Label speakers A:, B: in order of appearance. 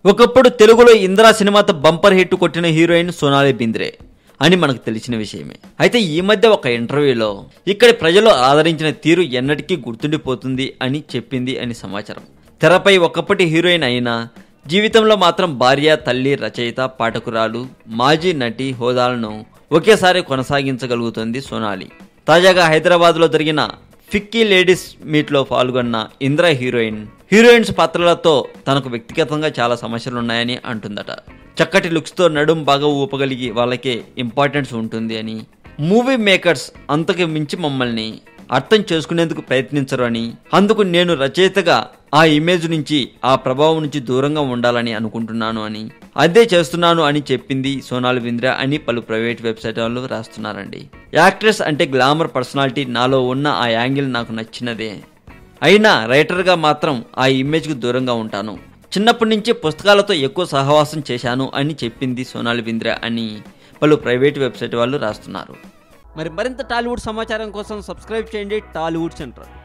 A: ఒకప్పుడు తెలుగులో ఇంద్రా సినిమాతో బంపర్ హిట్ కొట్టిన హీరోయిన్ సోనాలి బింద్రే అని మనకు తెలిసిన విషయమే. అయితే ఈ మధ్య ఒక ఇంటర్వ్యూలో ఇక్కడి ప్రజలు ఆదరించిన తీరు ఎన్నటికీ గుర్తుండిపోతుంది అని చెప్పింది అని సమాచారం. తెరపై ఒకప్పటి హీరోయిన్ అయినా జీవితంలో మాత్రం భార్య, తల్లి, రచయిత, పాఠకురాలు, మాజీ నటి హోదాలను ఒకేసారి కొనసాగించగలుగుతుంది సోనాలి. తాజాగా హైదరాబాద్లో జరిగిన ఫిక్కీ లేడీస్ మీట్లో పాల్గొన్న ఇంద్రా హీరోయిన్స్ పాత్రలతో తనకు వ్యక్తిగతంగా చాలా సమస్యలున్నాయని అంటుందట. చక్కటి లుక్స్తో నడుం బాగా ఊపగలిగి వాళ్ళకే ఇంపార్టెన్స్ ఉంటుంది అని, మూవీ మేకర్స్ అంతకు మించి మమ్మల్ని అర్థం చేసుకునేందుకు ప్రయత్నించరు అని, అందుకు నేను రచయితగా ఆ ఇమేజ్ నుంచి, ఆ ప్రభావం నుంచి దూరంగా ఉండాలని అనుకుంటున్నాను అని, అదే చేస్తున్నాను అని చెప్పింది సోనాలి బింద్రే అని పలు ప్రైవేట్ వెబ్సైట్ వాళ్ళు రాస్తున్నారండి. యాక్ట్రెస్ అంటే గ్లామర్ పర్సనాలిటీ, నాలో ఉన్న ఆ యాంగిల్ నాకు నచ్చినదే, అయినా రైటర్గా మాత్రం ఆ ఇమేజ్కి దూరంగా ఉంటాను. చిన్నప్పటి నుంచి పుస్తకాలతో ఎక్కువ సహవాసం చేశాను అని చెప్పింది సోనాలి బింద్రే అని పలు ప్రైవేట్ వెబ్సైట్ వాళ్ళు రాస్తున్నారు.
B: మరింత టాలీవుడ్ సమాచారం కోసం సబ్స్క్రైబ్ చేయండి టాలీవుడ్ సెంటర్.